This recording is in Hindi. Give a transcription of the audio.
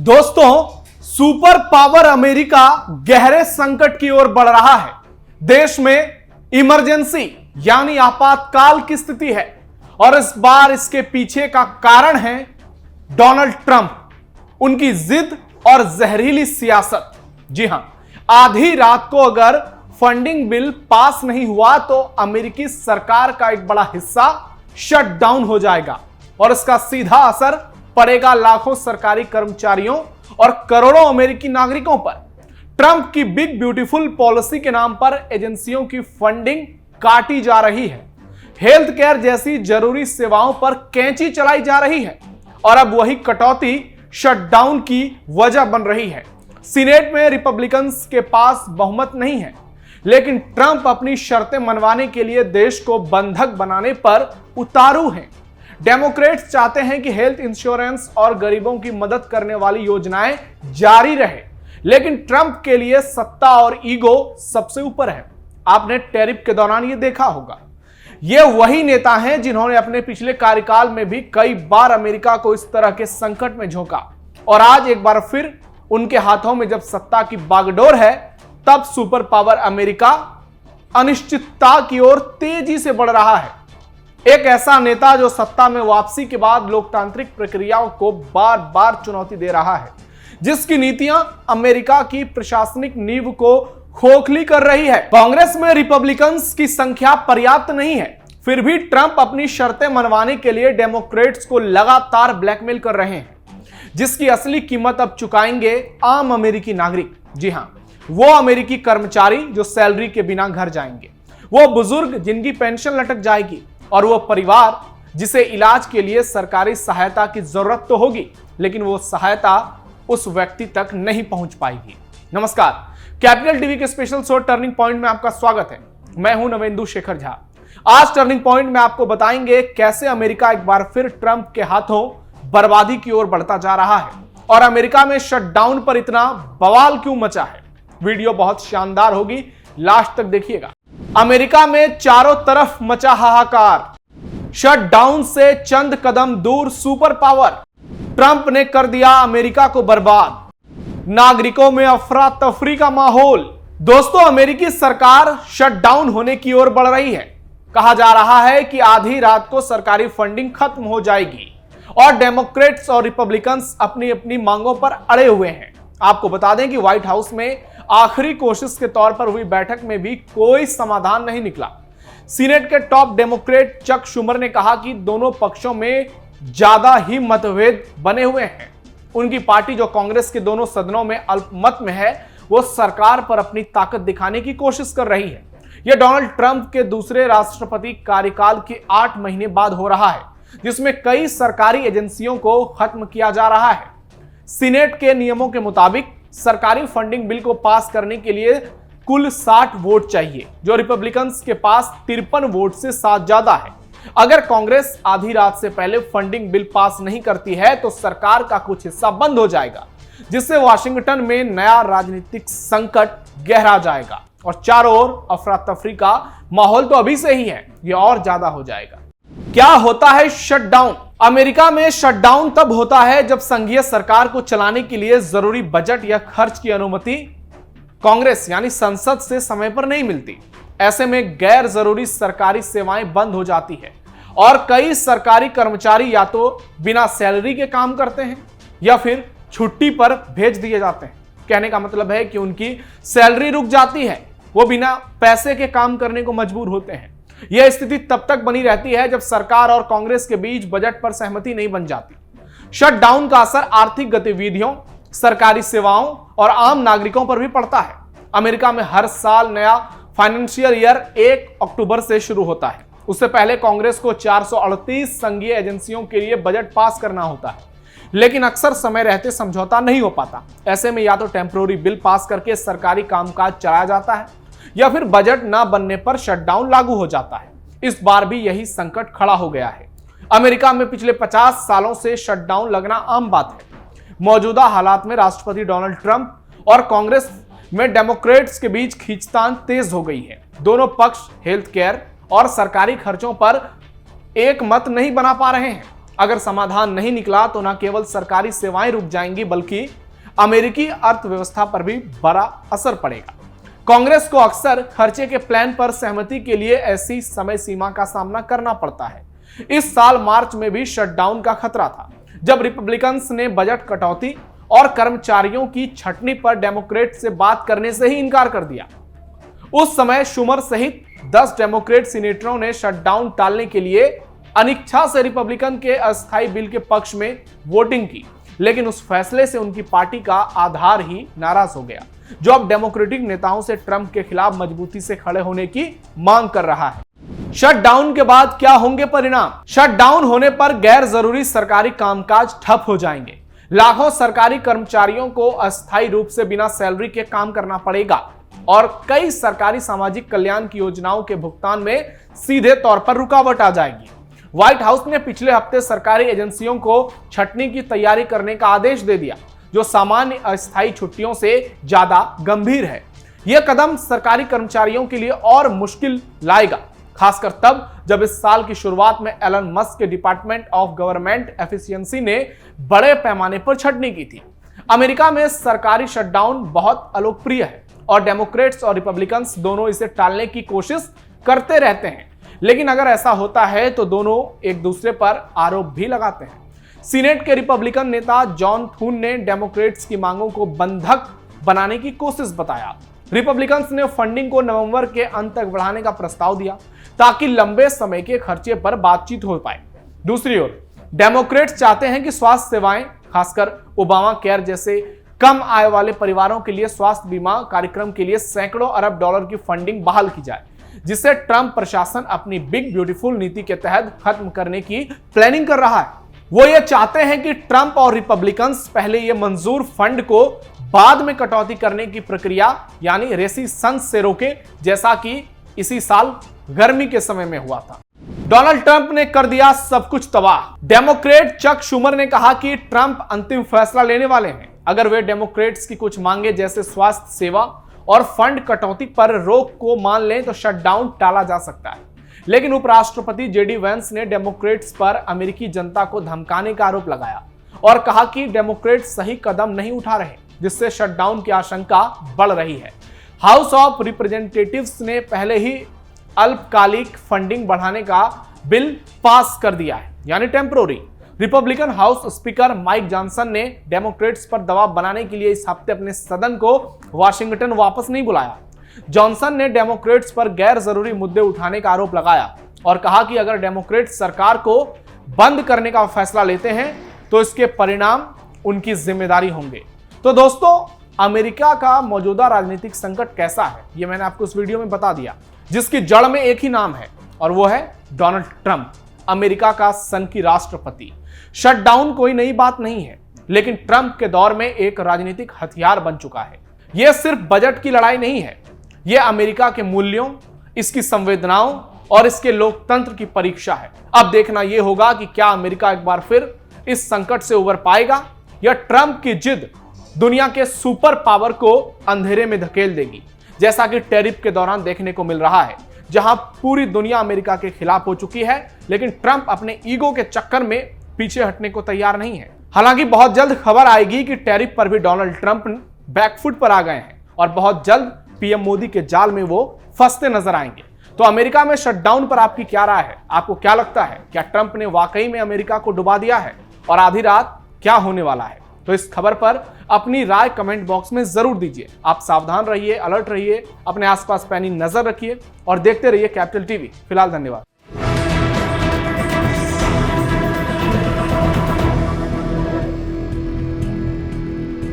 दोस्तों, सुपर पावर अमेरिका गहरे संकट की ओर बढ़ रहा है। देश में इमरजेंसी यानी आपातकाल की स्थिति है और इस बार इसके पीछे का कारण है डोनाल्ड ट्रंप, उनकी जिद और जहरीली सियासत। जी हां, आधी रात को अगर फंडिंग बिल पास नहीं हुआ तो अमेरिकी सरकार का एक बड़ा हिस्सा शट डाउन हो जाएगा और इसका सीधा असर पड़ेगा लाखों सरकारी कर्मचारियों और करोड़ों अमेरिकी नागरिकों पर। ट्रंप की बिग ब्यूटीफुल पॉलिसी के नाम पर एजेंसियों की फंडिंग काटी जा रही है, हेल्थ केयर जैसी जरूरी सेवाओं पर कैंची चलाई जा रही है और अब वही कटौती शटडाउन की वजह बन रही है। सीनेट में रिपब्लिकन्स के पास बहुमत नहीं है, लेकिन ट्रंप अपनी शर्तें मनवाने के लिए देश को बंधक बनाने पर उतारू हैं। डेमोक्रेट्स चाहते हैं कि हेल्थ इंश्योरेंस और गरीबों की मदद करने वाली योजनाएं जारी रहे, लेकिन ट्रंप के लिए सत्ता और ईगो सबसे ऊपर है। आपने टैरिफ के दौरान ये देखा होगा। ये वही नेता हैं जिन्होंने अपने पिछले कार्यकाल में भी कई बार अमेरिका को इस तरह के संकट में झोंका और आज एक बार फिर उनके हाथों में जब सत्ता की बागडोर है, तब सुपर पावर अमेरिका अनिश्चितता की ओर तेजी से बढ़ रहा है। एक ऐसा नेता जो सत्ता में वापसी के बाद लोकतांत्रिक प्रक्रियाओं को बार बार चुनौती दे रहा है, जिसकी नीतियां अमेरिका की प्रशासनिक नींव को खोखली कर रही है। कांग्रेस में रिपब्लिकन्स की संख्या पर्याप्त नहीं है, फिर भी ट्रंप अपनी शर्तें मनवाने के लिए डेमोक्रेट्स को लगातार ब्लैकमेल कर रहे हैं, जिसकी असली कीमत अब चुकाएंगे आम अमेरिकी नागरिक। जी हां, वो अमेरिकी कर्मचारी जो सैलरी के बिना घर जाएंगे, वो बुजुर्ग जिनकी पेंशन लटक जाएगी और वो परिवार जिसे इलाज के लिए सरकारी सहायता की जरूरत तो होगी, लेकिन वो सहायता उस व्यक्ति तक नहीं पहुंच पाएगी। नमस्कार, कैपिटल टीवी के स्पेशल शो टर्निंग पॉइंट में आपका स्वागत है। मैं हूं नवेंदु शेखर झा। आज टर्निंग पॉइंट में आपको बताएंगे कैसे अमेरिका एक बार फिर ट्रंप के हाथों बर्बादी की ओर बढ़ता जा रहा है और अमेरिका में शटडाउन पर इतना बवाल क्यों मचा है। वीडियो बहुत शानदार होगी, लास्ट तक देखिएगा। अमेरिका में चारों तरफ मचा हाहाकार। शटडाउन से चंद कदम दूर सुपर पावर। ट्रंप ने कर दिया अमेरिका को बर्बाद। नागरिकों में अफरा तफरी का माहौल। दोस्तों, अमेरिकी सरकार शटडाउन होने की ओर बढ़ रही है। कहा जा रहा है कि आधी रात को सरकारी फंडिंग खत्म हो जाएगी और डेमोक्रेट्स और रिपब्लिकन्स अपनी अपनी मांगों पर अड़े हुए हैं। आपको बता दें कि व्हाइट हाउस में आखिरी कोशिश के तौर पर हुई बैठक में भी कोई समाधान नहीं निकला। सीनेट के टॉप डेमोक्रेट चक शुमर ने कहा कि दोनों पक्षों में ज्यादा ही मतभेद बने हुए हैं। उनकी पार्टी जो कांग्रेस के दोनों सदनों में अल्पमत में है, वो सरकार पर अपनी ताकत दिखाने की कोशिश कर रही है। यह डोनाल्ड ट्रंप के दूसरे राष्ट्रपति कार्यकाल के 8 महीने बाद हो रहा है, जिसमें कई सरकारी एजेंसियों को खत्म किया जा रहा है। सीनेट के नियमों के मुताबिक सरकारी फंडिंग बिल को पास करने के लिए कुल 60 वोट चाहिए, जो रिपब्लिकन्स के पास 53 वोट से 7 ज्यादा है। अगर कांग्रेस आधी रात से पहले फंडिंग बिल पास नहीं करती है तो सरकार का कुछ हिस्सा बंद हो जाएगा, जिससे वाशिंगटन में नया राजनीतिक संकट गहरा जाएगा और चारों ओर अफरा तफरी का माहौल तो अभी से ही है, यह और ज्यादा हो जाएगा। क्या होता है शटडाउन? अमेरिका में शटडाउन तब होता है जब संघीय सरकार को चलाने के लिए जरूरी बजट या खर्च की अनुमति कांग्रेस यानी संसद से समय पर नहीं मिलती। ऐसे में गैर जरूरी सरकारी सेवाएं बंद हो जाती है और कई सरकारी कर्मचारी या तो बिना सैलरी के काम करते हैं या फिर छुट्टी पर भेज दिए जाते हैं। कहने का मतलब है कि उनकी सैलरी रुक जाती है, वो बिना पैसे के काम करने को मजबूर होते हैं। यह स्थिति तब तक बनी रहती है जब सरकार और कांग्रेस के बीच बजट पर सहमति नहीं बन जाती। शटडाउन का असर आर्थिक गतिविधियों, सरकारी सेवाओं और आम नागरिकों पर भी पड़ता है। अमेरिका में हर साल नया फाइनेंशियल ईयर 1 अक्टूबर से शुरू होता है। उससे पहले कांग्रेस को 438 संघीय एजेंसियों के लिए बजट पास करना होता है, लेकिन अक्सर समय रहते समझौता नहीं हो पाता। ऐसे में या तो टेम्पररी बिल पास करके सरकारी कामकाज चलाया जाता है या फिर बजट ना बनने पर शटडाउन लागू हो जाता है। इस बार भी यही संकट खड़ा हो गया है। अमेरिका में पिछले 50 सालों से शटडाउन लगना आम बात है। मौजूदा हालात में राष्ट्रपति डोनाल्ड ट्रंप और कांग्रेस में डेमोक्रेट्स के बीच खींचतान तेज हो गई है। दोनों पक्ष हेल्थ केयर और सरकारी खर्चों पर एक मत नहीं बना पा रहे हैं। अगर समाधान नहीं निकला तो न केवल सरकारी सेवाएं रुक जाएंगी बल्कि अमेरिकी अर्थव्यवस्था पर भी बड़ा असर पड़ेगा। कांग्रेस को अक्सर खर्चे के प्लान पर सहमति के लिए ऐसी समय सीमा का सामना करना पड़ता है। इस साल मार्च में भी शटडाउन का खतरा था, जब रिपब्लिकन्स ने बजट कटौती और कर्मचारियों की छटनी पर डेमोक्रेट से बात करने से ही इनकार कर दिया। उस समय शुमर सहित 10 डेमोक्रेट सीनेटरों ने शटडाउन टालने के लिए अनिच्छा से रिपब्लिकन के अस्थायी बिल के पक्ष में वोटिंग की, लेकिन उस फैसले से उनकी पार्टी का आधार ही नाराज हो गया, जो अब डेमोक्रेटिक नेताओं से ट्रंप के खिलाफ मजबूती से खड़े होने की मांग कर रहा है। शटडाउन के बाद क्या होंगे परिणाम? शटडाउन होने पर गैर जरूरी सरकारी कामकाज ठप हो जाएंगे। लाखों सरकारी कर्मचारियों को अस्थायी रूप से बिना सैलरी के काम करना पड़ेगा और कई सरकारी सामाजिक कल्याण की योजनाओं के भुगतान में सीधे तौर पर रुकावट आ जाएगी। व्हाइट हाउस ने पिछले हफ्ते सरकारी एजेंसियों को छटनी की तैयारी करने का आदेश दे दिया, जो सामान्य अस्थायी छुट्टियों से ज्यादा गंभीर है। यह कदम सरकारी कर्मचारियों के लिए और मुश्किल लाएगा, खासकर तब जब इस साल की शुरुआत में एलन मस्क के डिपार्टमेंट ऑफ गवर्नमेंट एफिशिएंसी ने बड़े पैमाने पर छटनी की थी। अमेरिका में सरकारी शटडाउन बहुत अलोकप्रिय है और डेमोक्रेट्स और रिपब्लिकन्स दोनों इसे टालने की कोशिश करते रहते हैं, लेकिन अगर ऐसा होता है तो दोनों एक दूसरे पर आरोप भी लगाते हैं। सीनेट के रिपब्लिकन नेता जॉन थून ने डेमोक्रेट्स की मांगों को बंधक बनाने की कोशिश बताया। रिपब्लिकन्स ने फंडिंग को नवंबर के अंत तक बढ़ाने का प्रस्ताव दिया ताकि लंबे समय के खर्चे पर बातचीत हो पाए। दूसरी ओर डेमोक्रेट्स चाहते हैं कि स्वास्थ्य सेवाएं, खासकर ओबामा केयर जैसे कम आय वाले परिवारों के लिए स्वास्थ्य बीमा कार्यक्रम के लिए सैकड़ों अरब डॉलर की फंडिंग बहाल की जाए, जिसे ट्रंप प्रशासन अपनी बिग ब्यूटीफुल नीति के तहत खत्म करने की प्लानिंग कर रहा है। वो ये चाहते हैं कि ट्रंप और रिपब्लिकन्स पहले ये मंजूर फंड को बाद में कटौती करने की प्रक्रिया यानी रेसिस्टेंस से रोके, जैसा कि इसी साल गर्मी के समय में हुआ था। डोनाल्ड ट्रंप ने कर दिया सब कुछ तबाह। डेमोक्रेट चक शुमर ने कहा कि ट्रंप अंतिम फैसला लेने वाले हैं। अगर वे डेमोक्रेट्स की कुछ मांगे जैसे स्वास्थ्य सेवा और फंड कटौती पर रोक को मान लें तो शटडाउन टाला जा सकता है। लेकिन उपराष्ट्रपति जेडी वेंस ने डेमोक्रेट्स पर अमेरिकी जनता को धमकाने का आरोप लगाया और कहा कि डेमोक्रेट्स सही कदम नहीं उठा रहे, जिससे शटडाउन की आशंका बढ़ रही है। हाउस ऑफ रिप्रेजेंटेटिव्स ने पहले ही अल्पकालिक फंडिंग बढ़ाने का बिल पास कर दिया है, यानी temporary. Republican house speaker Mike Johnson ने डेमोक्रेट्स पर दबाव बनाने के लिए इस हफ्ते अपने सदन को वाशिंगटन वापस नहीं बुलाया। जॉनसन ने डेमोक्रेट्स पर गैर जरूरी मुद्दे उठाने का आरोप लगाया और कहा कि अगर डेमोक्रेट्स सरकार को बंद करने का फैसला लेते हैं तो इसके परिणाम उनकी जिम्मेदारी होंगे। तो दोस्तों, अमेरिका का मौजूदा राजनीतिक संकट कैसा है, ये मैंने आपको इस वीडियो में बता दिया, जिसकी जड़ में एक ही नाम है और वो है डोनाल्ड ट्रंप, अमेरिका का सन की राष्ट्रपति। शटडाउन कोई नई बात नहीं है, लेकिन ट्रंप के दौर में एक राजनीतिक हथियार बन चुका है। यह सिर्फ बजट की लड़ाई नहीं है, यह अमेरिका के मूल्यों, इसकी संवेदनाओं और इसके लोकतंत्र की परीक्षा है। अब देखना यह होगा कि क्या अमेरिका एक बार फिर इस संकट से उबर पाएगा या ट्रंप की जिद दुनिया के सुपर पावर को अंधेरे में धकेल देगी, जैसा कि टैरिफ के दौरान देखने को मिल रहा है, जहां पूरी दुनिया अमेरिका के खिलाफ हो चुकी है, लेकिन ट्रंप अपने ईगो के चक्कर में पीछे हटने को तैयार नहीं है। हालांकि बहुत जल्द खबर आएगी कि टैरिफ पर भी डोनाल्ड ट्रंप बैकफुट पर आ गए हैं और बहुत जल्द पीएम मोदी के जाल में वो फंसते नजर आएंगे। तो अमेरिका में शटडाउन पर आपकी क्या राय है? आपको क्या लगता है, क्या ट्रंप ने वाकई में अमेरिका को डुबा दिया है और आधी रात क्या होने वाला है? तो इस खबर पर अपनी राय कमेंट बॉक्स में जरूर दीजिए। आप सावधान रहिए, अलर्ट रहिए, अपने आसपास पैनी नजर रखिए और देखते रहिए कैपिटल टीवी। फिलहाल धन्यवाद।